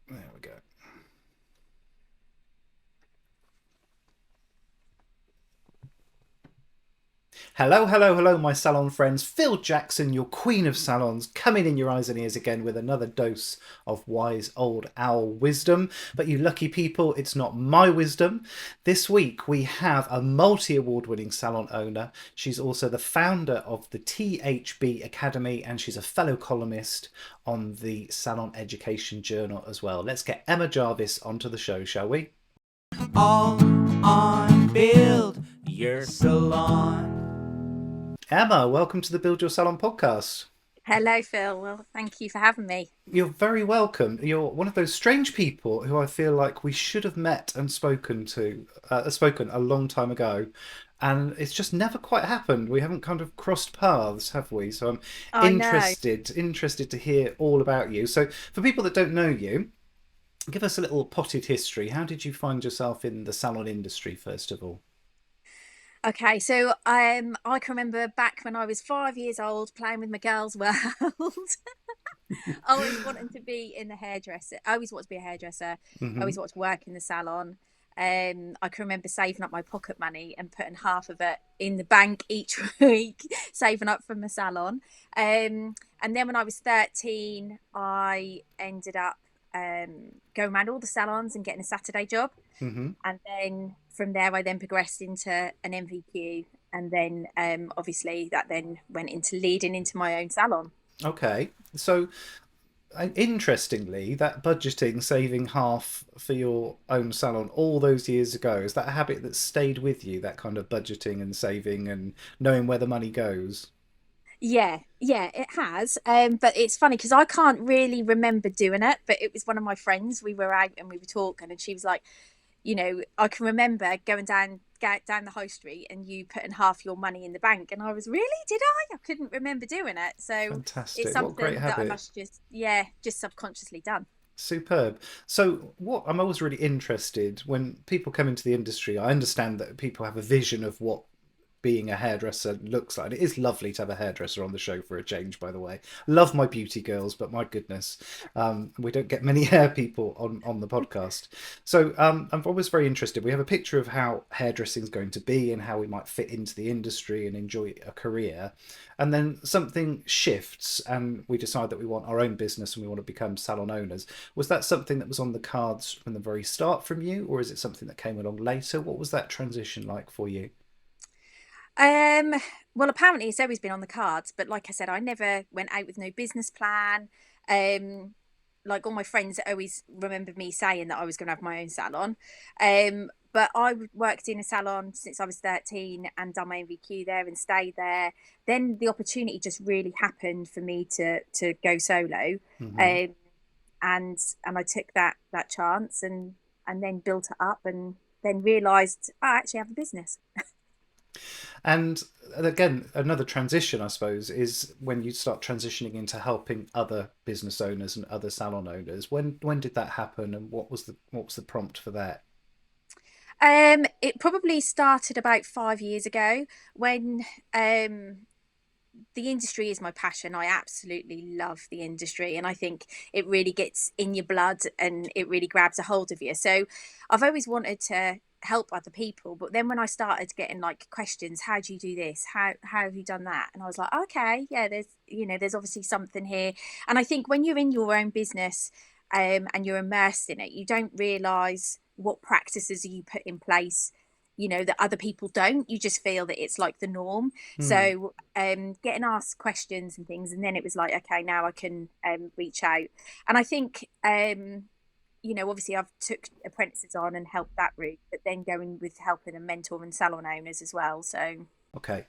There we go. Hello, hello, hello, my salon friends. Phil Jackson, your queen of salons, coming in your eyes and ears again with another dose of wise old owl wisdom. But you lucky people, it's not my wisdom. This week we have a multi award winning salon owner. She's also the founder of the THB Academy and she's a fellow columnist on the Salon Education Journal as well. Let's get Emma Jarvis onto the show, shall we? All on Build Your Salon. Emma, welcome to the Build Your Salon podcast. Hello, Phil. Well, thank you for having me. You're very welcome. You're one of those strange people who I feel like we should have met and spoken a long time ago, and it's just never quite happened. We haven't kind of crossed paths, have we? So I'm I know. interested to hear all about you. So for people that don't know you, give us a little potted history. How did you find yourself in the salon industry, first of all? Okay, so I can remember back when I was 5 years old playing with my girls' world. Always wanting to be in the hairdresser. I always wanted to be a hairdresser. I Hmm. always wanted to work in the salon. I can remember saving up my pocket money and putting half of it in the bank each week, saving up from the salon. And then when I was 13, I ended up going around all the salons and getting a Saturday job. Hmm. And then from there, I then progressed into an MVQ. And then obviously that then went into leading into my own salon. Okay. So interestingly, that budgeting, saving half for your own salon all those years ago, is that a habit that stayed with you, that kind of budgeting and saving and knowing where the money goes? Yeah, it has. But it's funny because I can't really remember doing it, but it was one of my friends. We were out and we were talking, and she was like, I can remember going down the high street and you putting half your money in the bank, and I was really, did I? I couldn't remember doing it. So it's Fantastic. What a great something that I habit. must just, yeah, just subconsciously done. Superb. So, what I'm always really interested when people come into the industry, I understand that people have a vision of what being a hairdresser looks like. And it is lovely to have a hairdresser on the show for a change, by the way. Love my beauty girls, but my goodness, we don't get many hair people on the podcast. So I'm always very interested. We have a picture of how hairdressing is going to be and how we might fit into the industry and enjoy a career. And then something shifts and we decide that we want our own business and we want to become salon owners. Was that something that was on the cards from the very start from you, or is it something that came along later? What was that transition like for you? Um, well, apparently it's always been on the cards, but like I said, I never went out with no business plan. Like all my friends always remember me saying that I was going to have my own salon. But I worked in a salon since I was 13 and done my MVQ there and stayed there. Then the opportunity just really happened for me to go solo. Hmm. Um, and I took that chance and then built it up and then realized I actually have a business. And again, another transition, I suppose, is when you start transitioning into helping other business owners and other salon owners. When did that happen, and what was the prompt for that? It probably started about 5 years ago when the industry is my passion. I absolutely love the industry, and I think it really gets in your blood and it really grabs a hold of you. So I've always wanted to help other people, but then when I started getting like questions, how do you do this? How have you done that? And I was like, okay, yeah, there's obviously something here. And I think when you're in your own business and you're immersed in it, you don't realize what practices you put in place, that other people don't. You just feel that it's like the norm. Hmm. So getting asked questions and things, and then it was like, okay, now I can reach out. And I think obviously I've took apprentices on and helped that route, but then going with helping and mentoring salon owners as well. So Okay.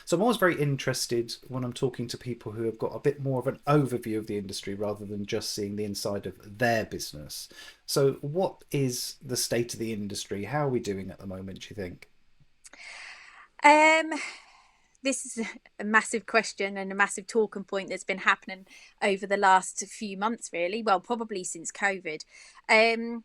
So I'm always very interested when I'm talking to people who have got a bit more of an overview of the industry rather than just seeing the inside of their business. So what is the state of the industry? How are we doing at the moment, do you think? um this is a massive question and a massive talking point that's been happening over the last few months, really. Well, probably since COVID. Um,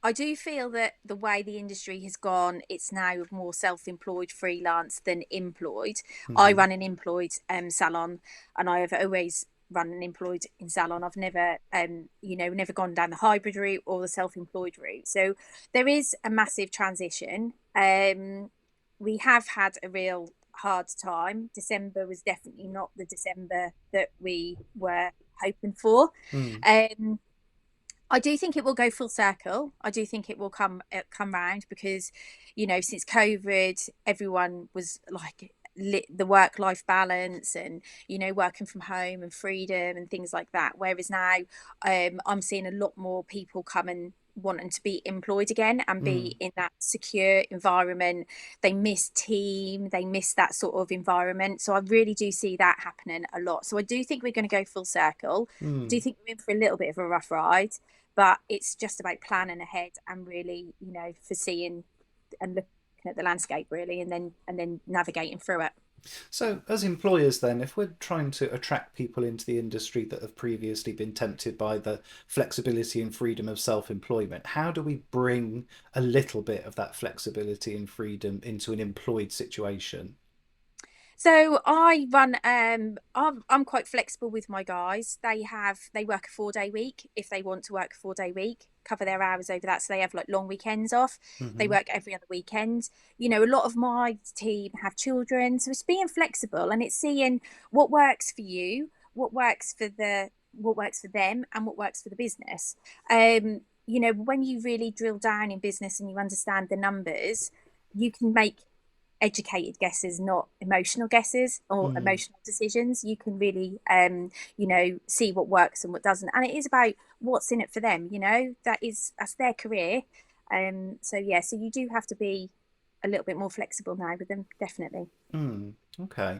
I do feel that the way the industry has gone, it's now more self-employed freelance than employed. I Hmm. run an employed salon, and I have always run an employed in salon. I've never, never gone down the hybrid route or the self-employed route. So there is a massive transition. We have had a real hard time. December was definitely not the December that we were hoping for. Mm. Um, I do think it will go full circle. I do think it will come round because, since COVID, everyone was like the work life balance and working from home and freedom and things like that. Whereas now, I'm seeing a lot more people coming wanting to be employed again and Mm. be in that secure environment. They miss team, they miss that sort of environment. So I really do see that happening a lot. So I do think we're going to go full circle. I do Mm. think we're in for a little bit of a rough ride, but it's just about planning ahead and really, foreseeing and looking at the landscape really, and then navigating through it. So, as employers, then, if we're trying to attract people into the industry that have previously been tempted by the flexibility and freedom of self-employment, how do we bring a little bit of that flexibility and freedom into an employed situation? So I run. I'm quite flexible with my guys. They work a 4 day week if they want to work a 4 day week. Cover their hours over that, so they have like long weekends off. They Hmm. work every other weekend. A lot of my team have children, so it's being flexible and it's seeing what works for you, what works for them, and what works for the business. When you really drill down in business and you understand the numbers, you can make educated guesses, not emotional guesses or Mm. emotional decisions. You can really, see what works and what doesn't. And it is about what's in it for them, that's their career. So yeah, so you do have to be a little bit more flexible now with them, definitely. Mm. Okay.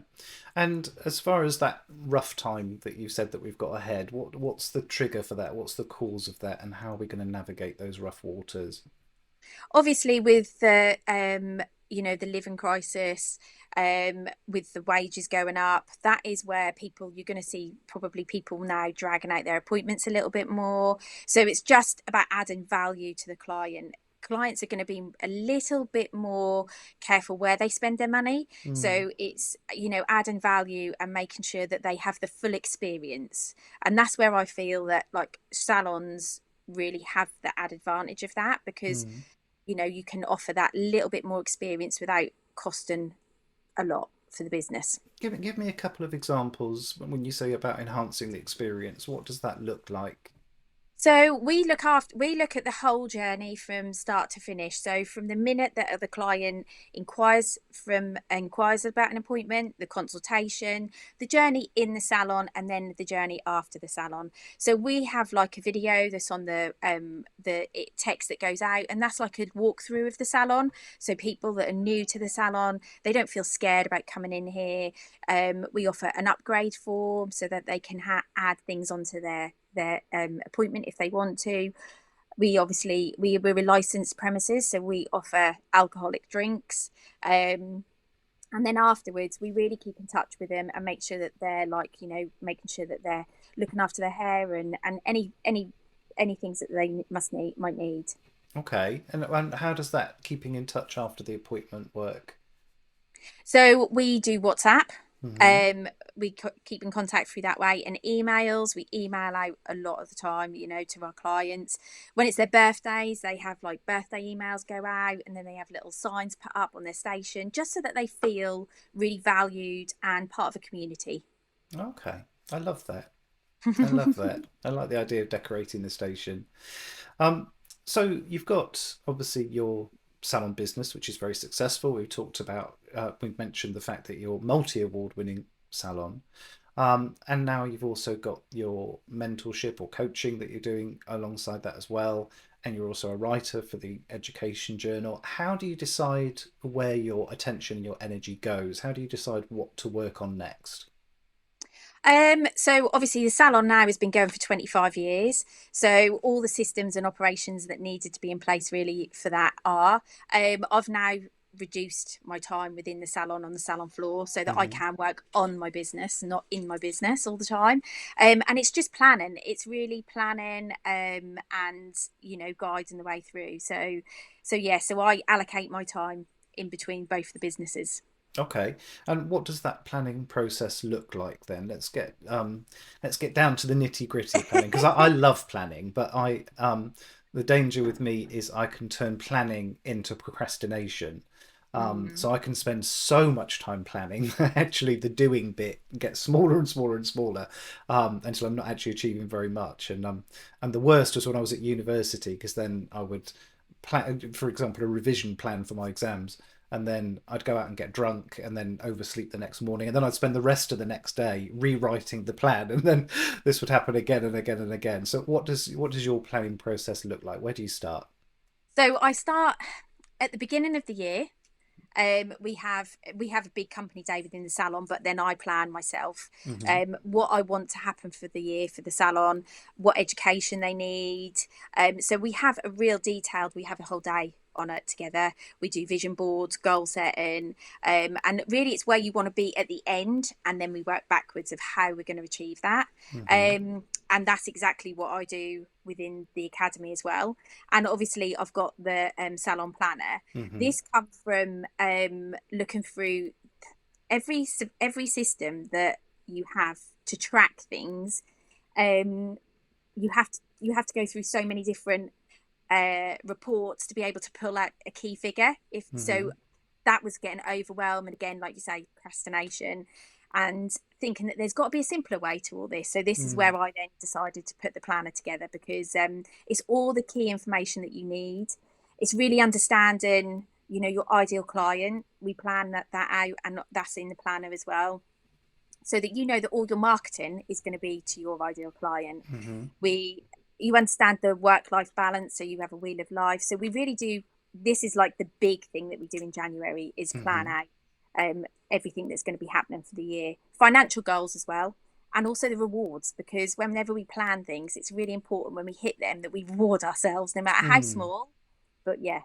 And as far as that rough time that you said that we've got ahead, what's the trigger for that? What's the cause of that, and how are we going to navigate those rough waters? Obviously with the living crisis, with the wages going up, that is where you're going to see probably people now dragging out their appointments a little bit more. So it's just about adding value to the client. Clients are going to be a little bit more careful where they spend their money. Mm. So it's, adding value and making sure that they have the full experience. And that's where I feel that like salons really have the added advantage of that, because Mm. you can offer that little bit more experience without costing a lot for the business. Give me a couple of examples when you say about enhancing the experience. What does that look like? So we look at the whole journey from start to finish. So from the minute that the client inquires about an appointment, the consultation, the journey in the salon, and then the journey after the salon. So we have like a video that's on the text that goes out, and that's like a walkthrough of the salon. So people that are new to the salon, they don't feel scared about coming in here. We offer an upgrade form so that they can add things onto their appointment if they want to. We're a licensed premises, so we offer alcoholic drinks. And then afterwards, we really keep in touch with them and make sure that they're like, making sure that they're looking after their hair and any things that they might need. Okay, and how does that keeping in touch after the appointment work? So we do WhatsApp. Hmm. Um, we keep in contact through that way, and emails. We email out a lot of the time, to our clients. When it's their birthdays, they have like birthday emails go out, and then they have little signs put up on their station just so that they feel really valued and part of a community. Okay, I love that. I love that. I like the idea of decorating the station. Um, so you've got obviously your salon business, which is very successful. We've mentioned the fact that you're multi-award winning salon. And now you've also got your mentorship or coaching that you're doing alongside that as well. And you're also a writer for the education journal. How do you decide where your attention and your energy goes? How do you decide what to work on next? So obviously the salon now has been going for 25 years. So all the systems and operations that needed to be in place really for that are. I've now reduced my time within the salon on the salon floor so that I Hmm. can work on my business, not in my business all the time. And it's just planning. It's really planning, and guiding the way through. So yeah, so I allocate my time in between both the businesses. Okay. And what does that planning process look like then? Let's get down to the nitty-gritty planning, because I love planning, but I the danger with me is I can turn planning into procrastination. Mm. So I can spend so much time planning, actually the doing bit gets smaller and smaller and smaller, until I'm not actually achieving very much. And the worst was when I was at university, because then I would plan, for example, a revision plan for my exams, and then I'd go out and get drunk and then oversleep the next morning, and then I'd spend the rest of the next day rewriting the plan, and then this would happen again and again and again. So what does your planning process look like? Where do you start? So I start at the beginning of the year. We have a big company day within the salon, but then I plan myself Hmm. what I want to happen for the year for the salon, what education they need. So we have a real detailed. We have a whole day on it together. We do vision boards, goal setting, and really it's where you want to be at the end, and then we work backwards of how we're going to achieve that. Hmm. And that's exactly what I do within the academy as well. And obviously, I've got the salon planner. Hmm. This comes from looking through every system that you have to track things. Um, you have to go through so many different reports to be able to pull out a key figure. If so, Hmm. that was getting overwhelmed, and again, like you say, procrastination, and thinking that there's got to be a simpler way to all this. So this is Mm. where I then decided to put the planner together, because it's all the key information that you need. It's really understanding, your ideal client. We plan that out, and that's in the planner as well, so that you know that all your marketing is going to be to your ideal client. Hmm. We You understand the work life balance, so you have a wheel of life. So we really do. This is like the big thing that we do in January is plan Hmm. out everything that's going to be happening for the year, financial goals as well, and also the rewards, because whenever we plan things, it's really important when we hit them that we reward ourselves, no matter how Mm. small. But yeah,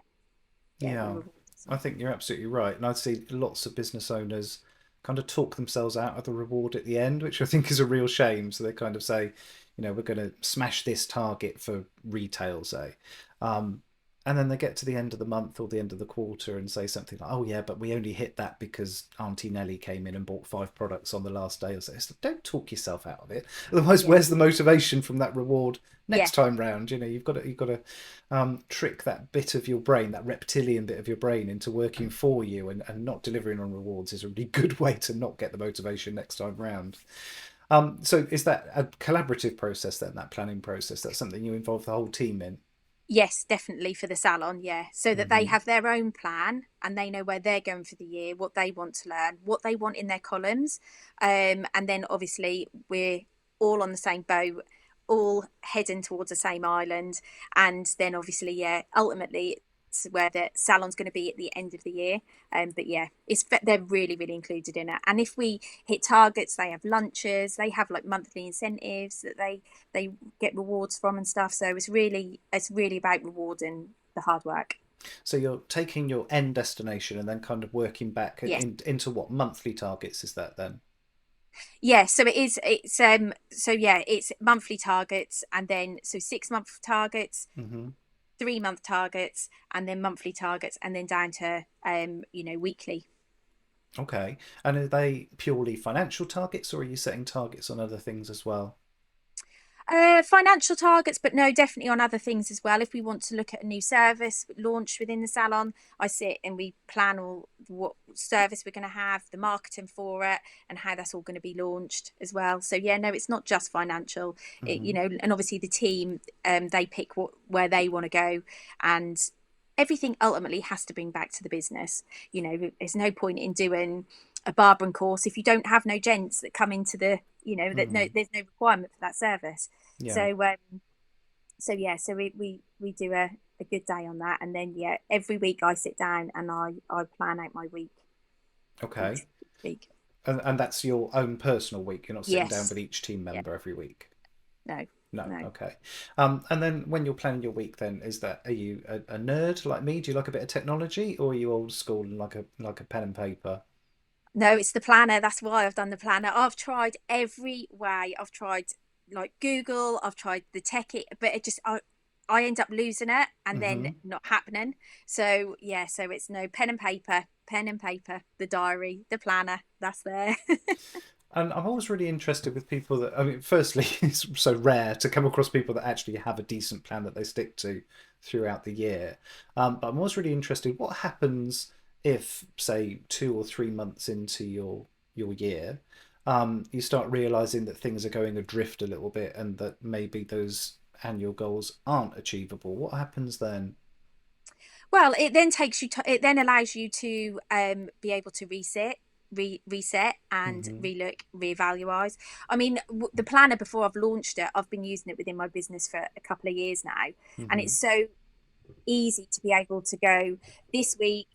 yeah, we Yeah, reward I ourselves. think you're absolutely right. And I see lots of business owners kind of talk themselves out of the reward at the end, which I think is a real shame. So they kind of say, we're going to smash this target for retail, say. Um, and then they get to the end of the month or the end of the quarter and say something like, oh, yeah, but we only hit that because Auntie Nellie came in and bought 5 products on the last day or so. It's like, don't talk yourself out of it. Otherwise, Yeah, where's the motivation from that reward yeah, next time round? You've got to trick that bit of your brain, that reptilian bit of your brain, into working for you, and not delivering on rewards is a really good way to not get the motivation next time round. So is that a collaborative process then, that planning process? That's something you involve the whole team in? yes, definitely for the salon, yeah. So that they Hmm. have their own plan and they know where they're going for the year, what they want to learn, what they want in their columns. And then obviously we're all on the same boat, all heading towards the same island. And then obviously, yeah, ultimately it's where the salon's going to be at the end of the year. But yeah, they're really, really included in it. And if we hit targets, they have lunches, they have like monthly incentives that they get rewards from and stuff. So it's really about rewarding the hard work. So you're taking your end destination and then kind of working back Yes. into what monthly targets is that then? Yeah, so it's monthly targets, and then so 6 month targets, Hmm. 3 month targets, and then monthly targets, and then down to weekly. Okay. And are they purely financial targets, or are you setting targets on other things as well? Financial targets, but no, definitely on other things as well. If we want to look at a new service launched within the salon, I sit and we plan all what service we're going to have, the marketing for it, and how that's all going to be launched as well. So yeah, no, it's not just financial, Hmm. and obviously the team, they pick where they want to go, and everything ultimately has to bring back to the business. There's no point in doing a barbering course if you don't have no gents that come into that no, Mm. there's no requirement for that service. Yeah. So yeah, so we do a good day on that, and then yeah, every week I sit down and I plan out my week Okay. each week. And that's your own personal week. You're not sitting down Yes. with each team Yeah. member every week. No. No, No. okay. And then when you're planning your week, then are you a nerd like me? Do you like a bit of technology, or are you old school and like a pen and paper? No, it's the planner. That's why I've done the planner. I've tried every way. I've tried like Google. I've tried the tech, but I end up losing it and then Hmm. not happening. So yeah, so it's no pen and paper, the diary, the planner, that's there. And I'm always really interested with people that, I mean, firstly, it's so rare to come across people that actually have a decent plan that they stick to throughout the year. But I'm always really interested, what happens if, say, 2 or 3 months into your year, you start realizing that things are going adrift a little bit and that maybe those annual goals aren't achievable. What happens then? Well, it then takes you. It then allows you to be able to reset and Hmm. relook, reevaluate. I mean, the planner before I've launched it, I've been using it within my business for a couple of years now, and Hmm. it's so easy to be able to go this week,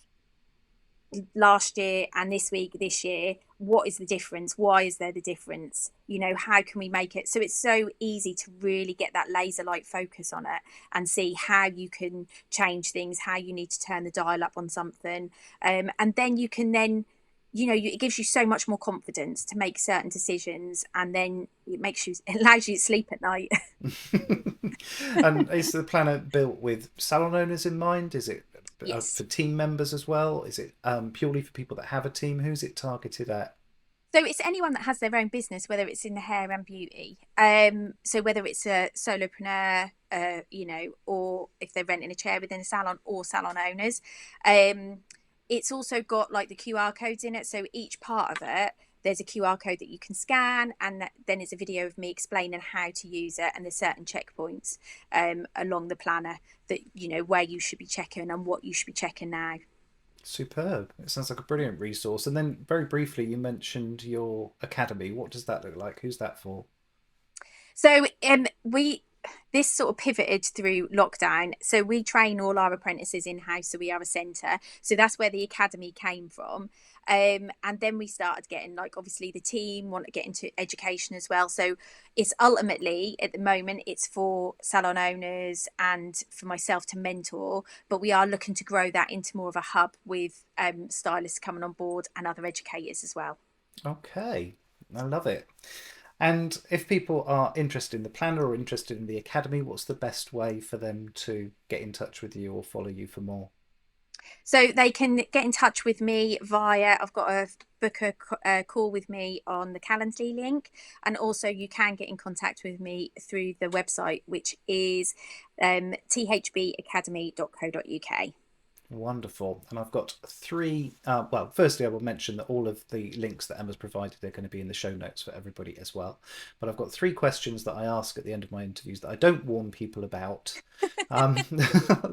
last year, and this week, this year. What is the difference? Why is there the difference? How can we make it so it's so easy to really get that laser light focus on it and see how you can change things, how you need to turn the dial up on something, and then you can then it gives you so much more confidence to make certain decisions, and then it allows you to sleep at night. And is the planner built with salon owners in mind? Is it Yes. for team members as well? Is it purely for people that have a team? Who's it targeted at? So it's anyone that has their own business, whether it's in the hair and beauty. So whether it's a solopreneur, or if they're renting a chair within a salon, or salon owners. It's also got like the QR codes in it. So each part of it, there's a QR code that you can scan, and then it's a video of me explaining how to use it, and there's certain checkpoints along the planner that where you should be checking and what you should be checking now. Superb. It sounds like a brilliant resource. And then very briefly, you mentioned your academy. What does that look like? Who's that for? So we this sort of pivoted through lockdown. So we train all our apprentices in house. So we are a centre. So that's where the academy came from. And then we started getting, like, obviously the team want to get into education as well. So it's ultimately at the moment it's for salon owners and for myself to mentor. But we are looking to grow that into more of a hub with stylists coming on board and other educators as well. Okay, I love it. And if people are interested in the planner or interested in the academy, what's the best way for them to get in touch with you or follow you for more? So they can get in touch with me via, I've got a book a call with me on the Calendly link, and also you can get in contact with me through the website, which is thbacademy.co.uk. Wonderful. And I've got three. Well, firstly, I will mention that all of the links that Emma's provided are going to be in the show notes for everybody as well. But I've got three questions that I ask at the end of my interviews that I don't warn people about. Um,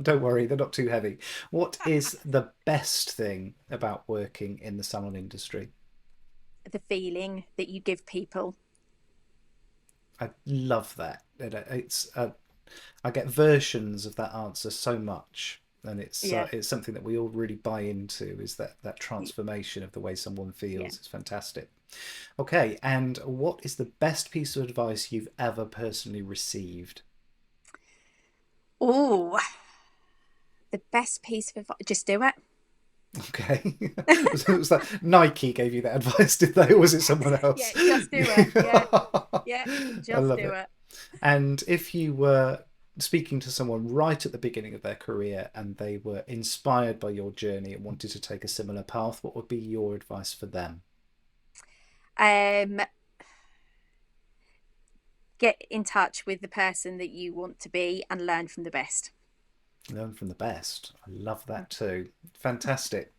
don't worry, they're not too heavy. What is the best thing about working in the salon industry? The feeling that you give people. I love that. I get versions of that answer so much, and Yeah. it's something that we all really buy into. Is that transformation of the way someone Yeah. feels? It's fantastic. Okay, and what is the best piece of advice you've ever personally received? Oh, the best piece of advice, just do it. Okay, was that Nike gave you that advice? Did they, or was it someone Yeah, else? just do it. Yeah. Yeah, I just love do it. it. And if you were speaking to someone right at the beginning of their career and they were inspired by your journey and wanted to take a similar path, what would be your advice for them? Um, get in touch with the person that you want to be and learn from the best. Learn from the best. I love that too. Fantastic.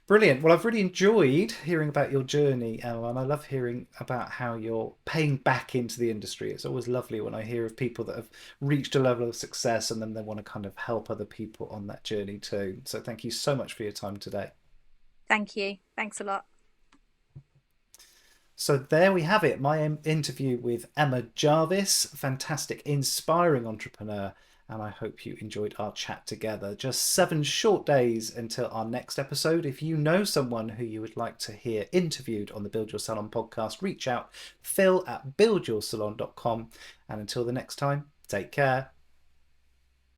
Brilliant. Well, I've really enjoyed hearing about your journey, Emma, and I love hearing about how you're paying back into the industry. It's always lovely when I hear of people that have reached a level of success and then they want to kind of help other people on that journey too. So thank you so much for your time today. Thank you. Thanks a lot. So there we have it, my interview with Emma Jarvis, fantastic, inspiring entrepreneur, and I hope you enjoyed our chat together. Just 7 short days until our next episode. If you know someone who you would like to hear interviewed on the Build Your Salon podcast, reach out, phil@buildyoursalon.com. And until the next time, take care.